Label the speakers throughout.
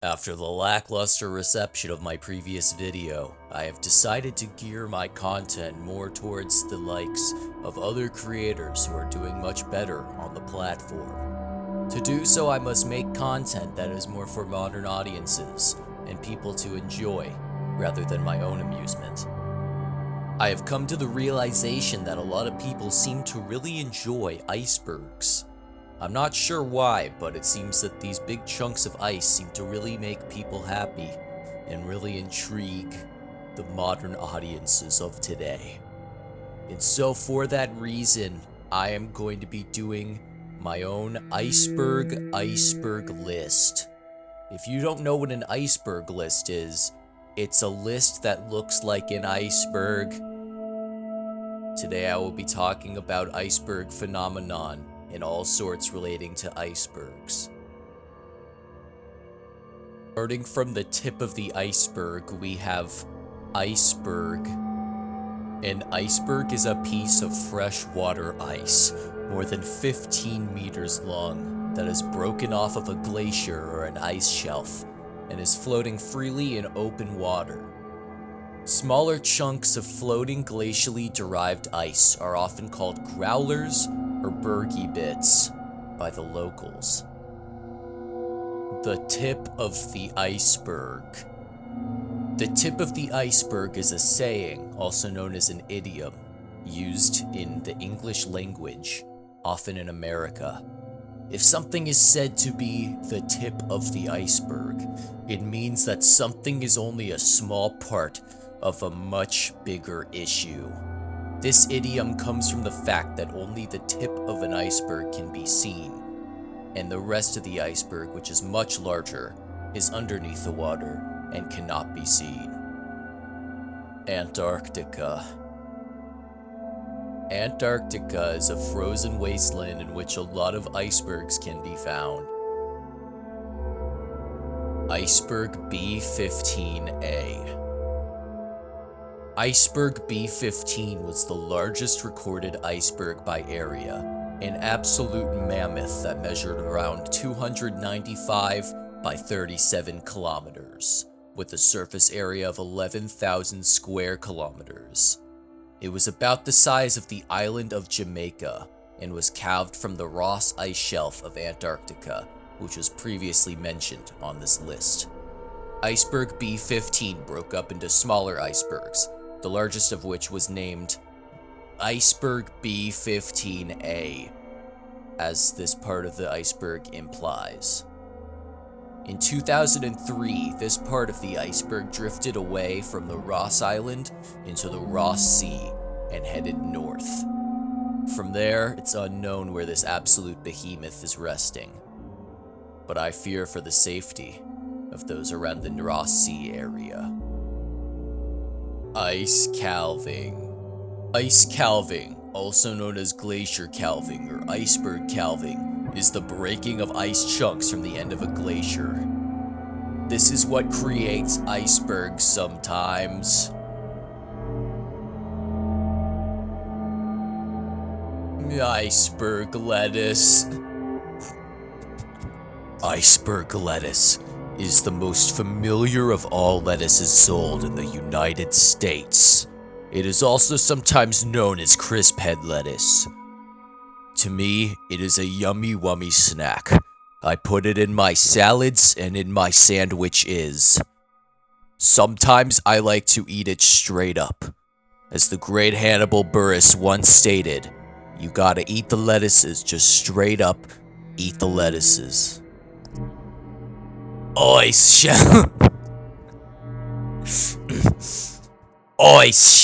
Speaker 1: After the lackluster reception of my previous video, I have decided to gear my content more towards the likes of other creators who are doing much better on the platform. To do so, I must make content that is more for modern audiences and people to enjoy, rather than my own amusement. I have come to the realization that a lot of people seem to really enjoy icebergs. I'm not sure why, but it seems that these big chunks of ice seem to really make people happy and really intrigue the modern audiences of today. And so for that reason, I am going to be doing my own Iceberg Iceberg list. If you don't know what an iceberg list is, it's a list that looks like an iceberg. Today I will be talking about iceberg phenomenon and all sorts relating to icebergs. Starting from the tip of the iceberg, we have iceberg. An iceberg is a piece of freshwater ice, more than 15 meters long, that is broken off of a glacier or an ice shelf, and is floating freely in open water. Smaller chunks of floating glacially derived ice are often called growlers or bergy bits by the locals. The tip of the iceberg. The tip of the iceberg is a saying, also known as an idiom, used in the English language, often in America. If something is said to be the tip of the iceberg, it means that something is only a small part of a much bigger issue. This idiom comes from the fact that only the tip of an iceberg can be seen, and the rest of the iceberg, which is much larger, is underneath the water and cannot be seen. Antarctica. Antarctica is a frozen wasteland in which a lot of icebergs can be found. Iceberg B-15A. Iceberg B-15 was the largest recorded iceberg by area, an absolute mammoth that measured around 295 by 37 kilometers, with a surface area of 11,000 square kilometers. It was about the size of the island of Jamaica and was calved from the Ross Ice Shelf of Antarctica, which was previously mentioned on this list. Iceberg B-15 broke up into smaller icebergs, the largest of which was named Iceberg B-15A, as this part of the iceberg implies. In 2003, this part of the iceberg drifted away from the Ross Island into the Ross Sea and headed north. From there, it's unknown where this absolute behemoth is resting, but I fear for the safety of those around the Ross Sea area. Ice calving. Ice calving, also known as glacier calving or iceberg calving, is the breaking of ice chunks from the end of a glacier. This is what creates icebergs sometimes. Iceberg lettuce. Iceberg lettuce is the most familiar of all lettuces sold in the United States. It is also sometimes known as crisp head lettuce. To me, it is a yummy wummy snack. I put it in my salads and in my sandwiches. Sometimes I like to eat it straight up. As the great Hannibal Buress once stated, you gotta eat the lettuces just straight up, eat the lettuces. Ice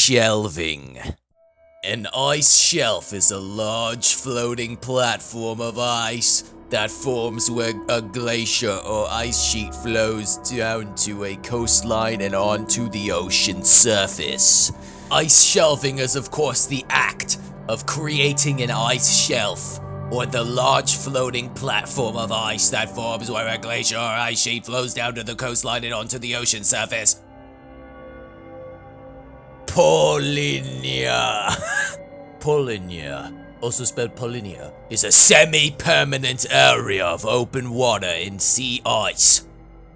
Speaker 1: shelving. An ice shelf is a large floating platform of ice that forms where a glacier or ice sheet flows down to a coastline and onto the ocean surface. Ice shelving is of course the act of creating an ice shelf, or the large floating platform of ice that forms where a glacier or ice sheet flows down to the coastline and onto the ocean surface. Polynya. Polynya, also spelled Polynya, is a semi-permanent area of open water in sea ice.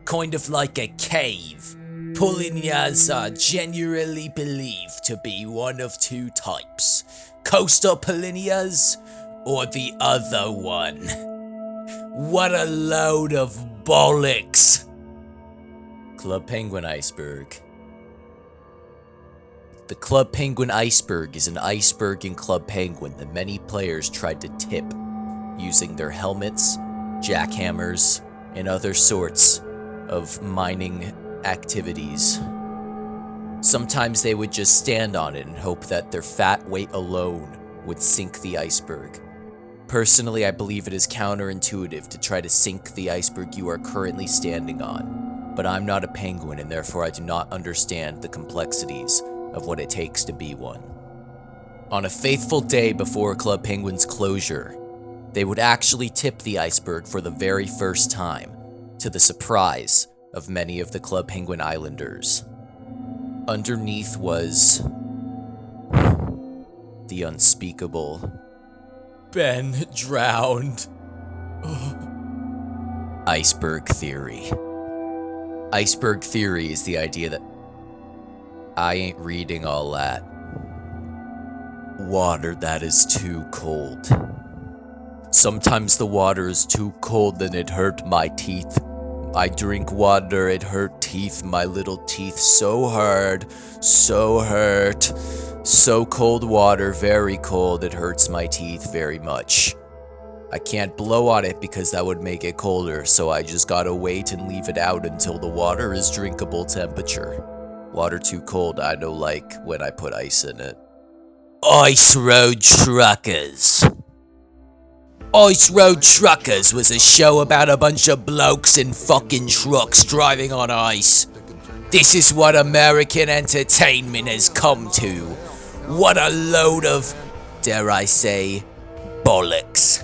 Speaker 1: kind of like a cave. Piranhas are generally believed to be one of two types. Coastal piranhas or the other one. What a load of bollocks. Club Penguin Iceberg. The Club Penguin Iceberg is an iceberg in Club Penguin that many players tried to tip using their helmets, jackhammers, and other sorts of mining activities. Sometimes they would just stand on it and hope that their fat weight alone would sink the iceberg. Personally, I believe it is counterintuitive to try to sink the iceberg you are currently standing on, but I'm not a penguin and therefore I do not understand the complexities of what it takes to be one. On a faithful day before Club Penguin's closure, they would actually tip the iceberg for the very first time, to the surprise of many of the Club Penguin Islanders. Underneath was the unspeakable. Ben drowned. Iceberg theory. Iceberg theory is the idea that I ain't reading all that. Water that is too cold. Sometimes the water is too cold and it hurt my teeth. I drink water, it hurt teeth, my little teeth so hard, so hurt. So cold water, very cold, it hurts my teeth very much. I can't blow on it because that would make it colder, so I just gotta wait and leave it out until the water is drinkable temperature. Water too cold, I don't like when I put ice in it. Ice Road Truckers. Ice Road Truckers was a show about a bunch of blokes in fucking trucks driving on ice. This is what American entertainment has come to. What a load of, dare I say, bollocks.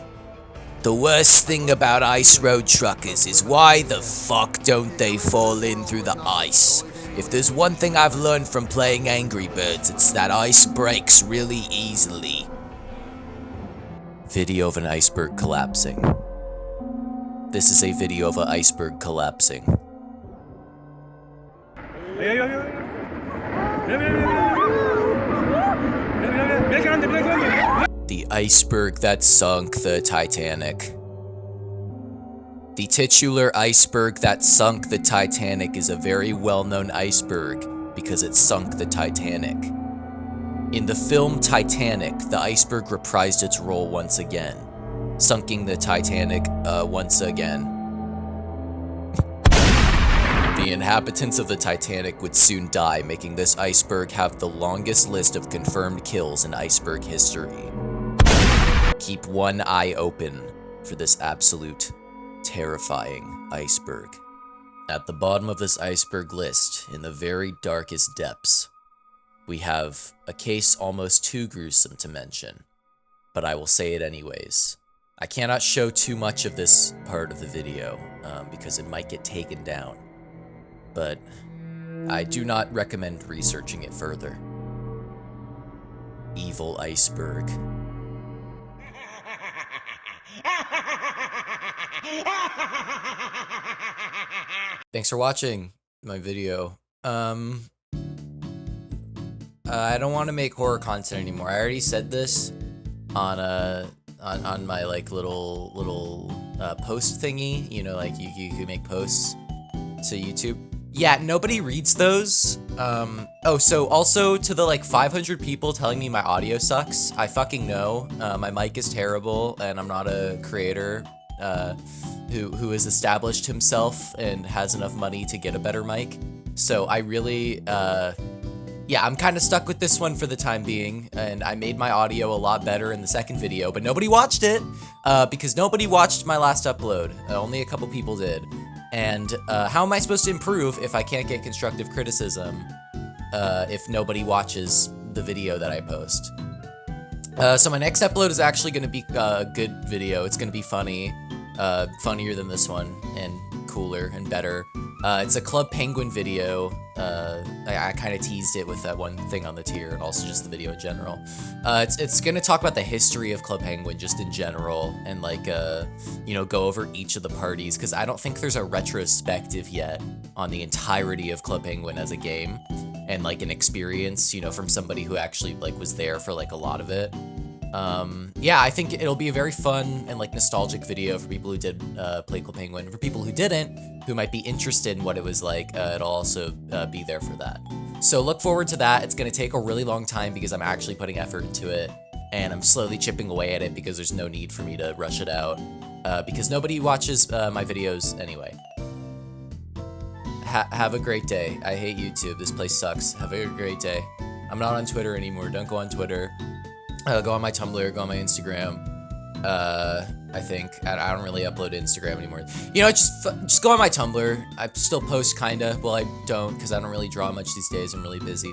Speaker 1: The worst thing about Ice Road Truckers is why the fuck don't they fall in through the ice? If there's one thing I've learned from playing Angry Birds, it's that ice breaks really easily. Video of an iceberg collapsing. This is a video of an iceberg collapsing. The iceberg that sunk the Titanic. The titular iceberg that sunk the Titanic is a very well-known iceberg because it sunk the Titanic. In the film Titanic, the iceberg reprised its role once again, sunking the Titanic once again. The inhabitants of the Titanic would soon die, making this iceberg have the longest list of confirmed kills in iceberg history. Keep one eye open for this absolute terrifying iceberg. At the bottom of this iceberg list, in the very darkest depths, we have a case almost too gruesome to mention, but I will say it anyways. I cannot show too much of this part of the video because it might get taken down, but I do not recommend researching it further. Evil iceberg. Thanks for watching my video. I don't want to make horror content anymore. I already said this on my like little post thingy. You know, like you can make posts to YouTube. Yeah, nobody reads those. Oh, so also to the like 500 people telling me my audio sucks, I fucking know. My mic is terrible and I'm not a creator who has established himself and has enough money to get a better mic. So I really, yeah, I'm kind of stuck with this one for the time being, and I made my audio a lot better in the second video, but nobody watched it because nobody watched my last upload. Only a couple people did. And how am I supposed to improve if I can't get constructive criticism if nobody watches the video that I post? So my next upload is actually going to be a good video. It's going to be funny, funnier than this one, and cooler and better. It's a Club Penguin video. I kind of teased it with that one thing on the tier, and also just the video in general. It's gonna talk about the history of Club Penguin just in general, and like you know, go over each of the parties, because I don't think there's a retrospective yet on the entirety of Club Penguin as a game, and like an experience, you know, from somebody who actually like was there for like a lot of it. Yeah, I think it'll be a very fun and like nostalgic video for people who did play Club Penguin. For people who didn't, who might be interested in what it was like, it'll also be there for that. So look forward to that. It's gonna take a really long time because I'm actually putting effort into it, and I'm slowly chipping away at it because there's no need for me to rush it out, because nobody watches my videos anyway. Have a great day. I hate YouTube. This place sucks. Have a great day. I'm not on Twitter anymore. Don't go on Twitter. Go on my Tumblr, go on my Instagram. I think I don't really upload to Instagram anymore. You know, just go on my Tumblr. I still post kinda. Well, I don't because I don't really draw much these days. I'm really busy.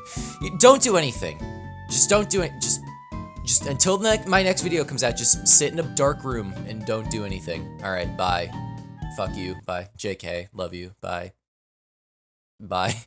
Speaker 1: Don't do anything. Just don't do it. Just until my next video comes out. Just sit in a dark room and don't do anything. All right, bye. Fuck you. Bye. JK. Love you. Bye. Bye.